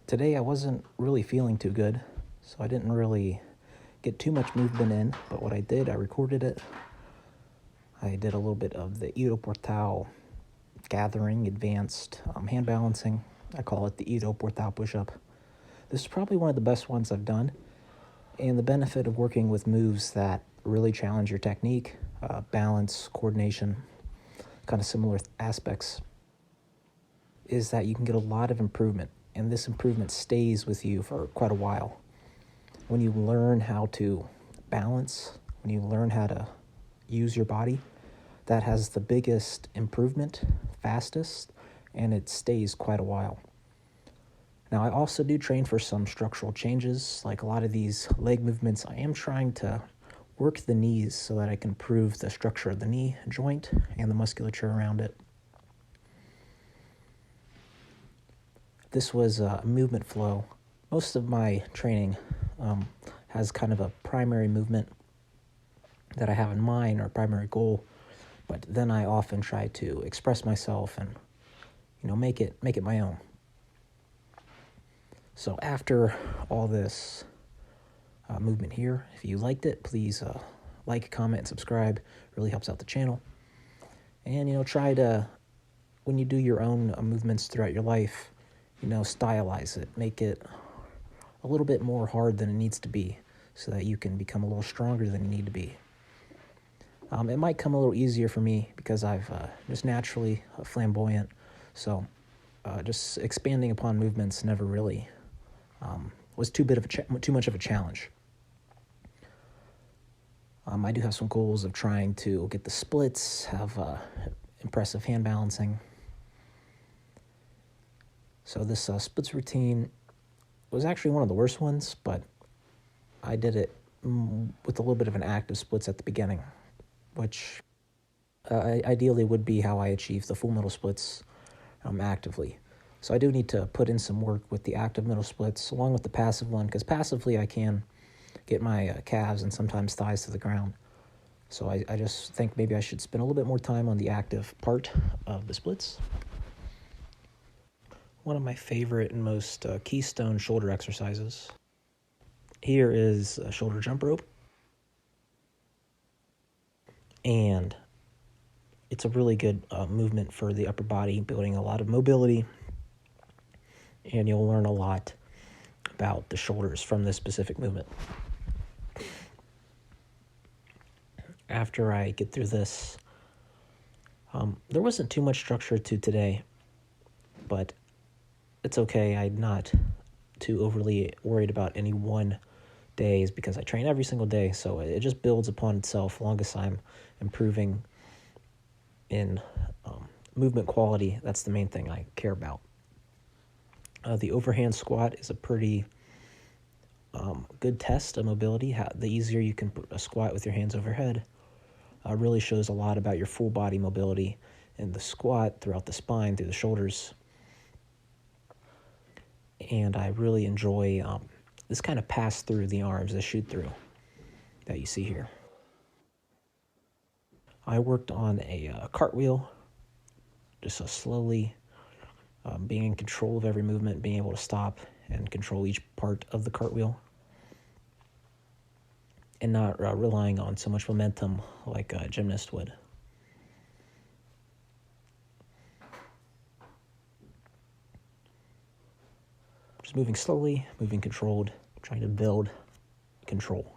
Today I wasn't really feeling too good, so I didn't really get too much movement in, but what I did, I recorded it. I did a little bit of the Ido Portal gathering, advanced hand balancing. I call it the Ido Portal push-up. This is probably one of the best ones I've done, and the benefit of working with moves that really challenge your technique, balance, coordination, kind of similar aspects, is that you can get a lot of improvement, and this improvement stays with you for quite a while. When you learn how to balance, when you learn how to use your body, that has the biggest improvement, fastest, and it stays quite a while. Now, I also do train for some structural changes. Like a lot of these leg movements, I am trying to work the knees so that I can improve the structure of the knee joint and the musculature around it. This was a movement flow. Most of my training has kind of a primary movement that I have in mind, or primary goal, but then I often try to express myself and make it my own. So after all this movement here, if you liked it, please like, comment, and subscribe. It really helps out the channel. And try to, when you do your own movements throughout your life, stylize it, make it a little bit more hard than it needs to be, so that you can become a little stronger than you need to be. It might come a little easier for me because I've just naturally flamboyant, so just expanding upon movements never really was too much of a challenge. I do have some goals of trying to get the splits, have impressive hand balancing. So this splits routine was actually one of the worst ones, but I did it with a little bit of an active splits at the beginning, which ideally would be how I achieve the full middle splits actively. So I do need to put in some work with the active middle splits along with the passive one, because passively I can get my calves and sometimes thighs to the ground. So I just think maybe I should spend a little bit more time on the active part of the splits. One of my favorite and most keystone shoulder exercises. Here is a shoulder jump rope. And it's a really good movement for the upper body, building a lot of mobility. And you'll learn a lot about the shoulders from this specific movement. After I get through this, there wasn't too much structure to today, but it's okay. I'm not too overly worried about any one days because I train every single day, so it just builds upon itself as long as I'm improving in movement quality. That's the main thing I care about. The overhand squat is a pretty good test of mobility. The easier you can put a squat with your hands overhead really shows a lot about your full body mobility in the squat, throughout the spine, through the shoulders. And I really enjoy this kind of pass through the arms, the shoot through that you see here. I worked on a cartwheel, just slowly being in control of every movement, being able to stop and control each part of the cartwheel, and not relying on so much momentum like a gymnast would. Just moving slowly, moving controlled, trying to build control.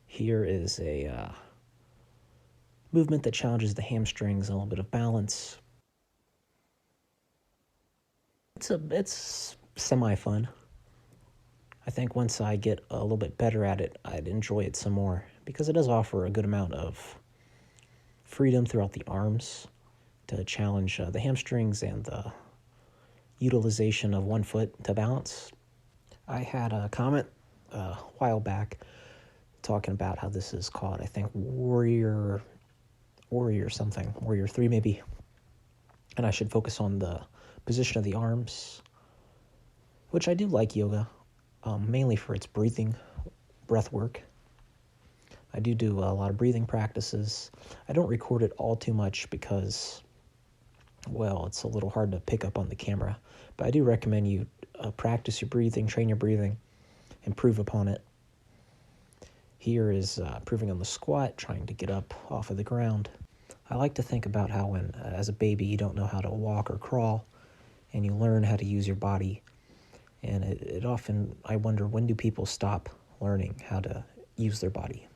Here is a movement that challenges the hamstrings and a little bit of balance. It's semi-fun. I think once I get a little bit better at it, I'd enjoy it some more, because it does offer a good amount of freedom throughout the arms to challenge the hamstrings and the utilization of one foot to balance. I had a comment a while back talking about how this is called, I think, Warrior 3 maybe, and I should focus on the position of the arms, which I do like yoga, mainly for its breath work. I do a lot of breathing practices. I don't record it all too much because well, it's a little hard to pick up on the camera. But I do recommend you practice your breathing, train your breathing, improve upon it. Here is improving on the squat, trying to get up off of the ground. I like to think about how when, as a baby, you don't know how to walk or crawl, and you learn how to use your body. And it often, I wonder, when do people stop learning how to use their body?